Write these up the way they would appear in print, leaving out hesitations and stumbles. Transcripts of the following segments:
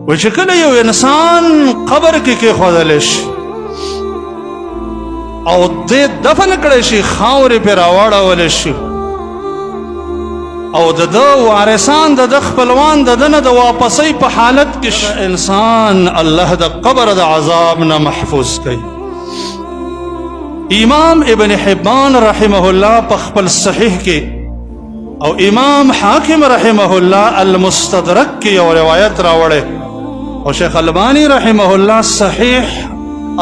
و چې کله یو انسان قبر کې کېښودلی شي او دې دفن کړی شي، خاورې پرې راواړولی شي او د ده وارثان د ده خپلوان د ده نه د واپسۍ په حالت کې انسان الله د قبر د عذاب نه محفوظ کوي. امام ابن حبان رحمه الله په خپل صحیح کې او امام حاکم رحمه الله المستدرک کې یو روایت راوړی او شیخ البانی رحمه الله صحیح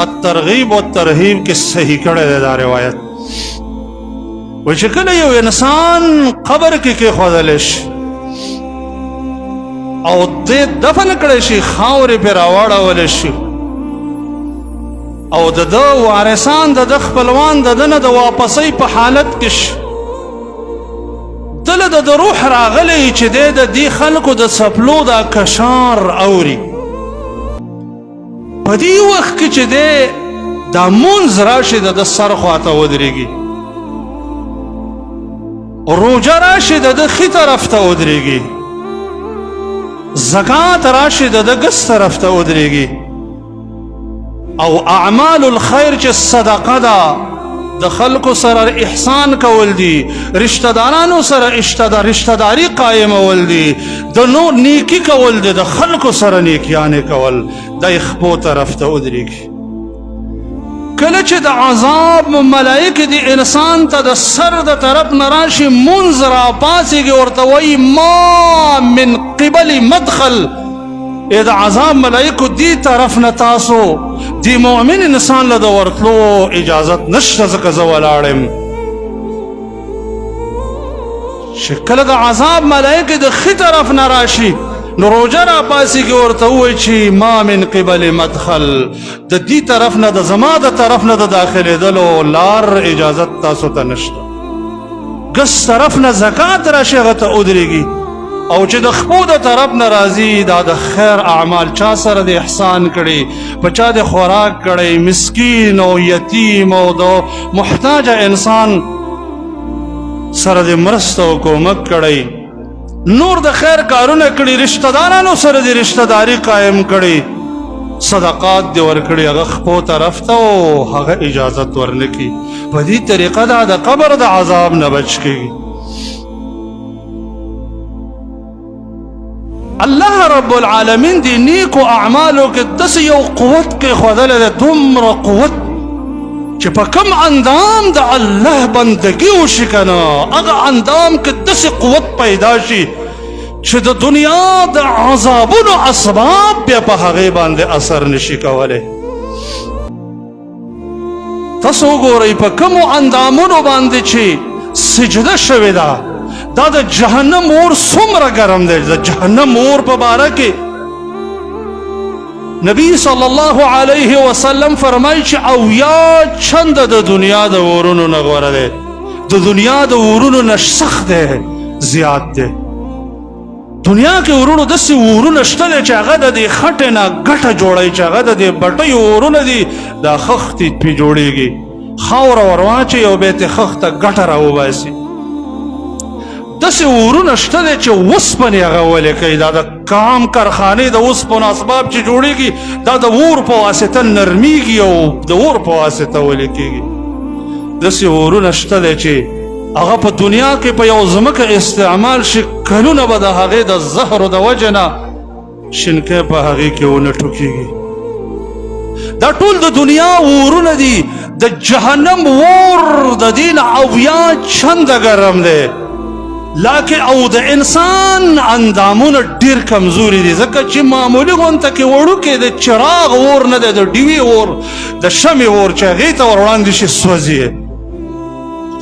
الترغیب والترهیب کې صحیح کړی دی دا روایت. و چې کله یو انسان قبر کې کېښودلی شي او دې دفن کړی شي، خاورې پرې راواړولی شي او د ده وارثان د ده خپلوان د ده نه د واپسۍ په حالت کې شي، دله د روح راغلی چې دی د دې خلکو د څپلو دا کشار اوري. په دې وخت کې چې دی دا مونځ راشي د ده سر خواته ودرېږي، روژه راشي د ده ښي طرف ته ودرېږي، زکات راشي د ده ګس طرف ته ودرېږي، او اعمال الخیر چې صدقه ده، د خلکو سره احسان کول دي، رشتہ دارانو سره رشتہ داری قائمول دي، د نور نیکی کول دي، د خلکو سره نیکیانې کول، د خپو طرف ته ودرېږي. کله چې د عذاب ملائکه دی انسان ته د سر د طرف نه راشي، منځ راپاڅېږي، ورته وایي ما من قبل مدخل، د عذاب ملائکو دی طرف نه تاسو دی مؤمن انسان له د ورتلو اجازت نشته، ځکه زه ولاړ یم. چې کله د عذاب ملائکه د ښي طرف نه راشي نو روژه راپاڅېږي، ورته ووایي چې ما من قبل مدخل، د دې طرف نه د زما د طرف نه د داخلېدلو لار اجازت تاسو ته نشته. ګس طرف نه زکات راشي، هغه ته ودرېږي، او چې د خپو د طرف نه راځي دا د خیر اعمال چا سره د احسان کړي، په چا د خوراک کړی، مسکین او یتیم او د محتاج انسان سره د مرسته او کومک کړی، نور د خیر کارونه کړي، رشتہ دارانو سره د رشتہ داری قائم کړي، صدقات دی ورکړي، هغه خپو طرف ته او هغه اجازت ورنکي. په دې طریقه دا د قبر د عذاب نه بچ کېږي. الله رب العالمین دی نیکو اعمالو کې داسې یو قوت کېښودلی دی، دومره قوت چې په کم اندام د الله بندګي وشي که نه، هغه اندام کې داسې قوت پیدا شي چې د دنیا د عذابونو اسباب بیا په هغې باندې اثر نشي کولی. تاسو وګورئ په کومو اندامونو باندې چې سجده شوې ده، دا د جهنم اور څومره ګرم دی. د جهنم اور په باره کې نبی صلی الله علیه وسلم فرمایي چې 80 چنده د دنیا د اورونو نه غوره دی، د دنیا د اورونو نه سخت دی، زیات دی. دنیا کې اورونو داسې اورونه شته دی چې هغه د دې خټې نه ګټه جوړوي، چې هغه د دې بټیو اورونه دي، دا خښتې پرې جوړېږي، خاوره ور واچوي او بیا ترې خښته ګټه راوباسي. داسې اورونه شته دی چې اوسپنې هغه ولې کوي، دا د کام کارخانې د اوسپنو اسباب چې جوړېږي دا د اور په واسطه نرمیږي او د اور په واسطه ولې کېږي. داسې اورونه شته دی چې هغه په دنیا کې په یو ځمکه استعمال شي، کلونه به د هغې د زهرو د وجې نه شینکی په هغې کې ونه ټوکېږي. دا ټول د دنیا اورونه دي، د جهنم اور د دې نه 80 چنده ګرم دی. لکه او د انسان اندامونه ډیر کمزوري دي، ځکه چې معمولي غونته کې وړوکی د چراغ اور نه دی، د ډیوې اور، د شمع اور چې هغې ته ور وړاندې شي سوځي.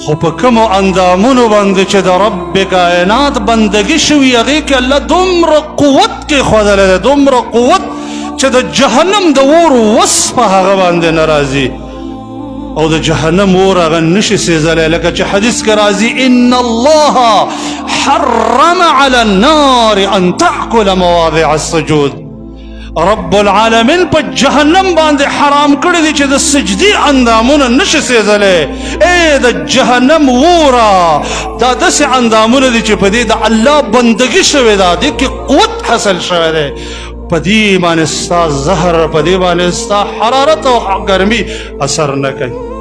خو په کومو اندامونو باندې چې د رب کائنات بندګي شوي، هغې کې الله دومره قوت کېښودلی دی، دومره قوت چې د جهنم د اور وس په هغه باندې نه راځي او د جهنم اور هغه نشي سېزلی. لکه چې حدیث کې راځي ان الله حرم على النار ان تأكل مواضع السجود، رب العالمین په جهنم باندې حرام کړی دی چې د سجدي اندامونه نشي سېزلی. ای د جهنم اوره، دا داسې اندامونه دي چې په دې د الله بندګي شوې ده، دې کې قوت حاصل شوی دی، په دې باندې ستا زهر، په دې باندې ستا حرارت او ګرمي اثر نه کوي.